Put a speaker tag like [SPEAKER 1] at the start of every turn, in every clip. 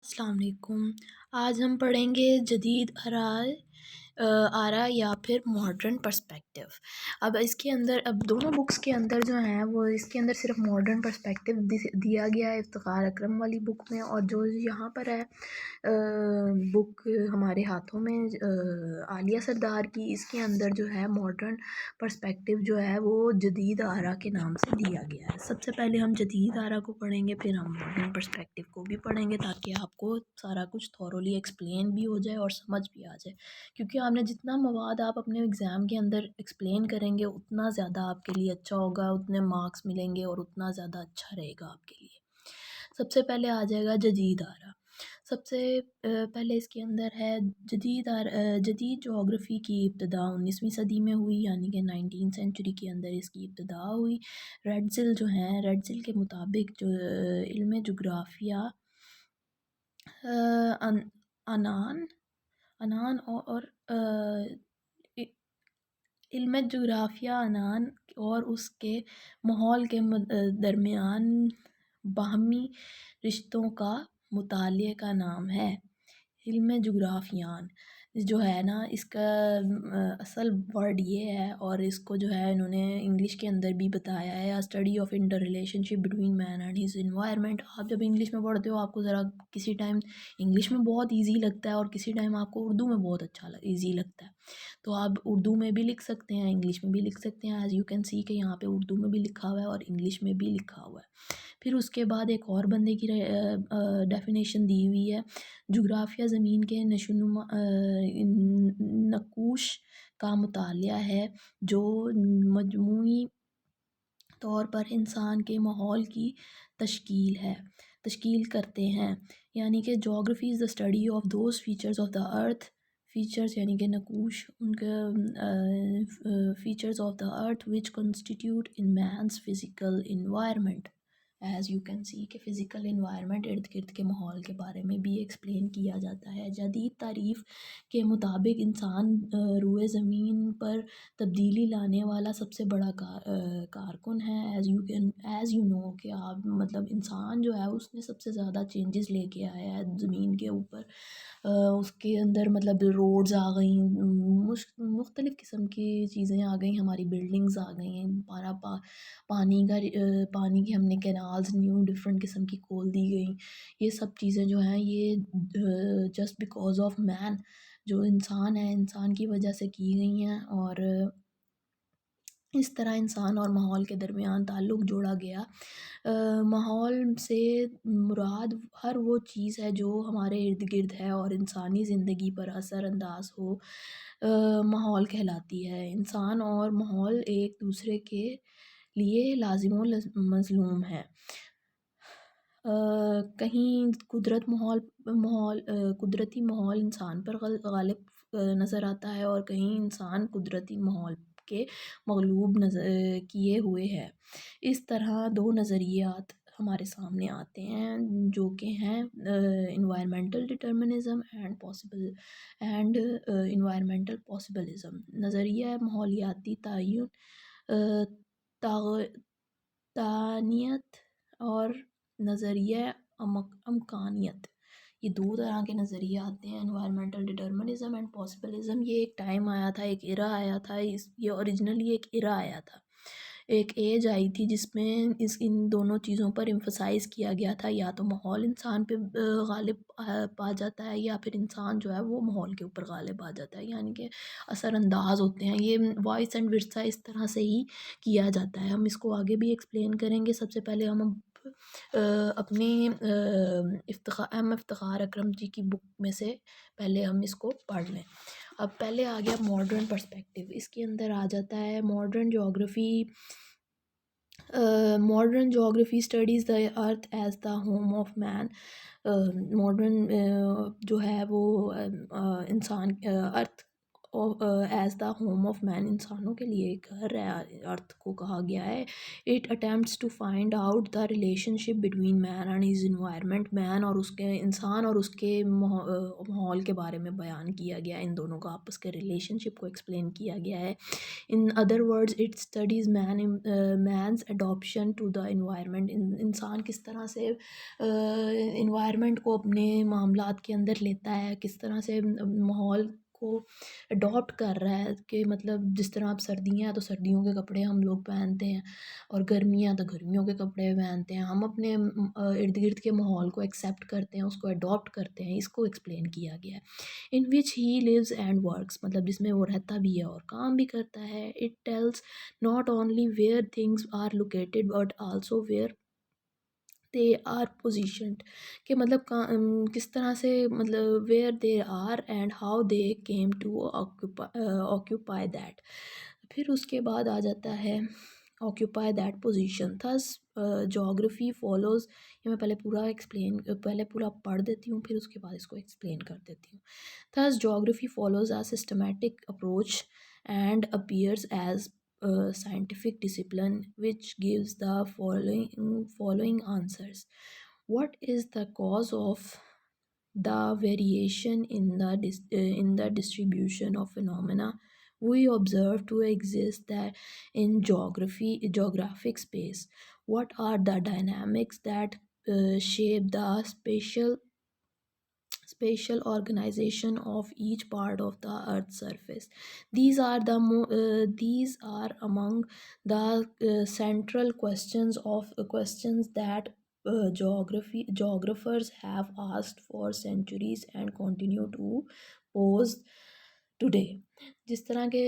[SPEAKER 1] अस्सलाम वालेकुम। आज हम पढ़ेंगे जदीद आरा या फिर मॉडर्न पर्सपेक्टिव। अब दोनों बुक्स के अंदर जो हैं वो इसके अंदर सिर्फ मॉडर्न पर्सपेक्टिव दिया गया है इफ्तिखार अकरम वाली बुक में, और जो यहाँ पर है बुक हमारे हाथों में आलिया सरदार की, इसके अंदर जो है मॉडर्न पर्सपेक्टिव जो है वो जदीद आरा के नाम से दिया गया है। सबसे पहले हम जदीद आरा को पढ़ेंगे, फिर हम मॉडर्न पर्सपेक्टिव को भी पढ़ेंगे ताकि आपको सारा कुछ थॉरोली एक्सप्लेन भी हो जाए और समझ भी आ जाए, क्योंकि आपने जितना मवाद आप अपने एग्ज़ाम के अंदर एक्सप्लेन करेंगे उतना ज़्यादा आपके लिए अच्छा होगा, उतने मार्क्स मिलेंगे और उतना ज़्यादा अच्छा रहेगा आपके लिए। सबसे पहले आ जाएगा जदीद आरा। सबसे पहले इसके अंदर है जदीद जोग्राफ़ी की इब्तिदा 19वीं सदी में हुई, यानी कि 19th सेंचुरी के अंदर इसकी इब्तिदा हुई। रेडज़िल के मुताबिक जो इल्म जोग्राफ़िया अन अनान अनान और इल्म जोग्राफ़िया अनान और उसके माहौल के दरमियान बाहमी रिश्तों का मुताले का नाम है। इल्म जोग्राफ़ियान जो है ना, इसका असल वर्ड ये है, और इसको जो है इन्होंने इंग्लिश के अंदर भी बताया है, study of inter relationship between man and his environment. आप जब इंग्लिश में पढ़ते हो आपको ज़रा किसी टाइम इंग्लिश में बहुत इजी लगता है और किसी टाइम आपको उर्दू में बहुत इजी लगता है, तो आप उर्दू में भी लिख सकते हैं, इंग्लिश में भी लिख सकते हैं। एज़ यू कैन सी के यहाँ पे उर्दू में भी लिखा हुआ है और इंग्लिश में भी लिखा हुआ है। फिर उसके बाद एक और बंदे की डेफिनेशन दी हुई है। जुग्राफिया ज़मीन के नशोनुमा नक़ूश का मुतालिया है जो मजमूई तौर पर इंसान के माहौल की तशकील करते हैं, यानी कि geography is the study of those features of the earth. Features यानी कि नक़ूश उनके features of the earth which constitute in men's physical environment. As you can see कि फ़िज़िकल इन्वायरमेंट इर्द गिर्द के माहौल के बारे में भी एक्सप्लेन किया जाता है। जदीद तारीफ़ के मुताबिक इंसान रुए ज़मीन पर तब्दीली लाने वाला सबसे बड़ा कारकुन है। एज़ यू नो कि आप मतलब इंसान जो है उसने सबसे ज़्यादा चेंजेस लेके आया है ज़मीन के ऊपर। उसके अंदर मतलब रोड्स आ गई, मुख्तलिफ़ किस्म की चीज़ें आ गई, हमारी बिल्डिंग्स आ गई हैं, पानी की हमने कैनाल्स न्यू डिफरेंट किस्म की खोल दी गई। ये सब चीज़ें जो हैं ये जस्ट बिकॉज ऑफ मैन, जो इंसान है, इंसान की वजह से की गई हैं, और इस तरह इंसान और माहौल के दरमियान ताल्लुक़ जोड़ा गया। माहौल से मुराद हर वो चीज़ है जो हमारे इर्द गिर्द है और इंसानी ज़िंदगी पर असरअंदाज हो, माहौल कहलाती है। इंसान और माहौल एक दूसरे के लिए लाजिम व मज़लूम है। कहीं कुदरती माहौल इंसान पर गालिब नज़र आता है, और कहीं इंसान कुदरती माहौल के मगलूब किए हुए है। इस तरह दो नज़रियात हमारे सामने आते हैं जो कि हैं इन्वायरमेंटल डिटर्मिनिज़म एंड इन्वायरमेंटल पॉसिबिलिज़म। नज़रिया माहौलियाती तयन, तानियत और नज़रिया अमकानियत, ये दो तरह के नज़रिए आते हैं, एनवायरमेंटल डिटर्मिनिज़म एंड पॉसिबिलिज़म। ये एक टाइम आया था, एक इरा आया था, ये ओरिजिनली एक इरा आया था, एक एज आई थी जिसमें इन दोनों चीज़ों पर एम्फसाइज़ किया गया था। या तो माहौल इंसान पे गालिब पा जाता है, या फिर इंसान जो है वो माहौल के ऊपर गालिब आ जाता है, यानी कि असरअंदाज होते हैं। ये वॉइस एंड विर्सा इस तरह से ही किया जाता है। हम इसको आगे भी एक्सप्लेन करेंगे। सबसे पहले हम अपने इफ्तिखार अकरम जी की बुक में से पहले हम इसको पढ़ लें। अब पहले आ गया मॉडर्न पर्सपेक्टिव। इसके अंदर आ जाता है modern geography studies the earth as the home of man. Modern जो है वो इंसान earth as the home of man, इंसानों के लिए एक घर है, अर्थ को कहा गया है। It attempts to find out the relationship between man and his environment, man और उसके, इंसान और उसके माहौल के बारे में बयान किया गया है, इन दोनों का आपस के रिलेशनशिप को एक्सप्लेन किया गया है। In other words it studies man's adoption to the environment, इंसान किस तरह से इन्वायरमेंट को अपने मामलात के अंदर लेता है, किस तरह से माहौल को अडॉप्ट कर रहा है, कि मतलब जिस तरह अब सर्दियाँ हैं तो सर्दियों के कपड़े हम लोग पहनते हैं, और गर्मियाँ तो गर्मियों के कपड़े पहनते हैं, हम अपने इर्द गिर्द के माहौल को एक्सेप्ट करते हैं, उसको अडॉप्ट करते हैं, इसको एक्सप्लेन किया गया है। इन विच ही लिव्स एंड वर्क्स, मतलब जिसमें वो रहता भी है और काम भी करता है। It tells not only where things are located but also where they are positioned, कि मतलब किस तरह से, मतलब where they are and how they came to occupy that. फिर उसके बाद आ जाता है occupy that position. Thus geography follows, ये मैं पहले पूरा पढ़ देती हूँ, फिर उसके बाद इसको एक्सप्लेन कर देती हूँ। Thus geography follows a systematic approach and appears as a scientific discipline which gives the following answers. What is the cause of the variation in the distribution of phenomena we observe to exist that in geographic space? What are the dynamics that shape the spatial organization of each part of the earth's surface? These are among the central questions that geographers have asked for centuries and continue to pose today. जिस तरह के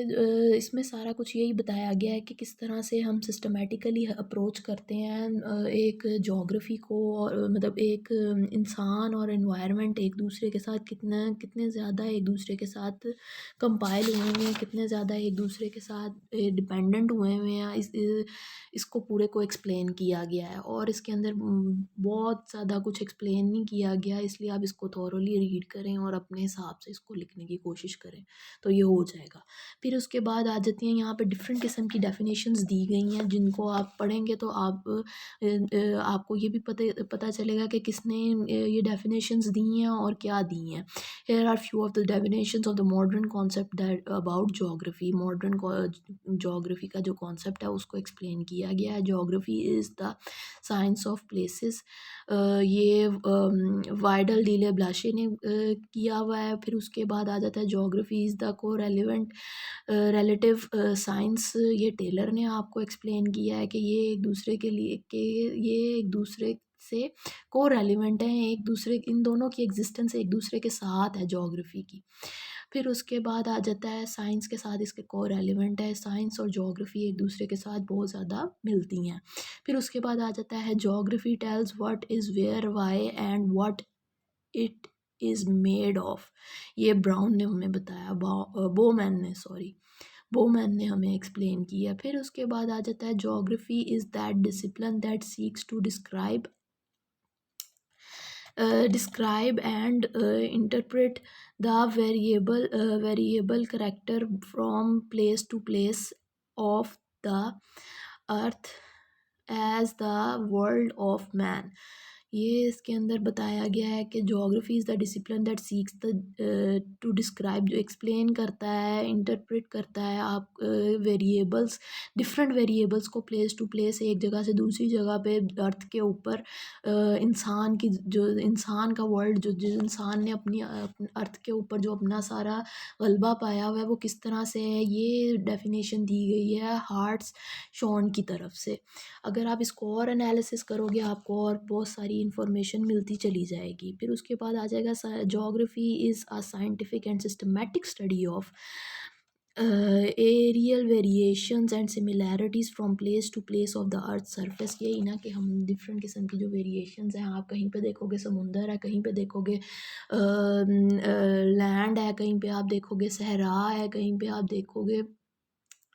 [SPEAKER 1] इसमें सारा कुछ यही बताया गया है कि किस तरह से हम सिस्टमेटिकली अप्रोच करते हैं एक जोग्राफ़ी को, और मतलब एक इंसान और एनवायरनमेंट एक दूसरे के साथ कितना कितने ज़्यादा एक दूसरे के साथ कंपाइल हुए हुए हैं, कितने ज़्यादा एक दूसरे के साथ डिपेंडेंट हुए हुए हैं, इसको पूरे को एक्सप्लेन किया गया है। और इसके अंदर बहुत ज़्यादा कुछ एक्सप्लेन नहीं किया गया, इसलिए आप इसको थॉरोली रीड करें और अपने हिसाब से इसको लिखने की कोशिश करें तो ये हो जाएगा। फिर उसके बाद आ जाती हैं यहाँ पे डिफरेंट किस्म की डेफिनेशंस दी गई हैं, जिनको आप पढ़ेंगे तो आपको ये भी पता चलेगा कि किसने ये डेफिनेशंस दी हैं और क्या दी हैं। Here are few of the definitions of the modern concept that about geography. Modern geography का जो कॉन्सेप्ट है उसको एक्सप्लेन किया गया है। Geography is the science of places, ये वाइडल डीले ब्लाशे ने किया हुआ है। फिर उसके बाद आ जाता है जोग्राफी इज़ द को रेलिवेंट रिलेटिव साइंस, ये टेलर ने आपको एक्सप्लेन किया है कि ये एक दूसरे के लिए, कि ये एक दूसरे से को रेलिवेंट है, एक दूसरे, इन दोनों की एग्जिस्टेंस एक दूसरे के साथ है जोग्राफी की। फिर उसके बाद आ जाता है साइंस के साथ इसके को रेलिवेंट है, साइंस और जोग्राफी एक दूसरे के साथ बहुत ज़्यादा मिलती हैं। फिर उसके बाद आ जाता है geography tells what is where why and what it is made of. ये ब्राउन ने हमें बताया, बोमैन ने हमें एक्सप्लेन किया। फिर उसके बाद आ जाता है geography is that discipline that seeks to describe and interpret the variable character from place to place of the earth as the world of man। ये इसके अंदर बताया गया है कि geography is the discipline that seeks the to describe, जो explain करता है, इंटरप्रेट करता है आप वेरिएबल्स, डिफरेंट वेरिएबल्स को प्लेस टू प्लेस, एक जगह से दूसरी जगह पे अर्थ के ऊपर इंसान की, जो इंसान का वर्ल्ड, जो जिस इंसान ने अपनी अर्थ के ऊपर जो अपना सारा गलबा पाया हुआ है वो किस तरह से है, ये डेफिनेशन दी गई है हार्ट्स शॉन की तरफ से। अगर आप इसको और एनालिसिस करोगे आपको और बहुत सारी इंफॉर्मेशन मिलती चली जाएगी। फिर उसके बाद आ जाएगा geography is a scientific and systematic study of areal variations and similarities from place to place of the earth surface. यही ना कि हम डिफरेंट किस्म की जो वेरिएशंस हैं, आप कहीं पे देखोगे समुंदर है, कहीं पे देखोगे लैंड है, कहीं पे आप देखोगे सहरा है, कहीं पे आप देखोगे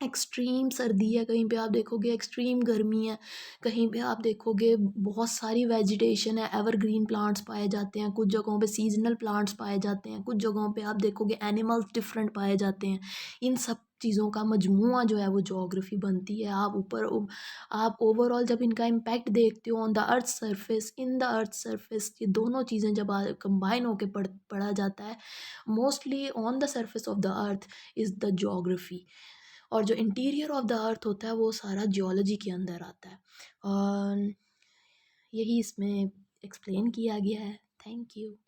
[SPEAKER 1] एक्सट्रीम सर्दी है, कहीं पे आप देखोगे एक्सट्रीम गर्मी है, कहीं पे आप देखोगे बहुत सारी वेजिटेशन है, एवरग्रीन प्लांट्स पाए जाते हैं, कुछ जगहों पे सीजनल प्लांट्स पाए जाते हैं, कुछ जगहों पे आप देखोगे एनिमल्स डिफरेंट पाए जाते हैं। इन सब चीज़ों का मजमूआ जो है वो जोग्राफ़ी बनती है। आप ओवरऑल जब इनका इम्पैक्ट देखते हो on the earth surface, in the earth surface, ये दोनों चीज़ें जब कंबाइन होके पढ़ा जाता है, mostly on the surface of the earth is the geography. और जो इंटीरियर ऑफ द अर्थ होता है वो सारा जियोलॉजी के अंदर आता है। और यही इसमें एक्सप्लेन किया गया है। Thank you.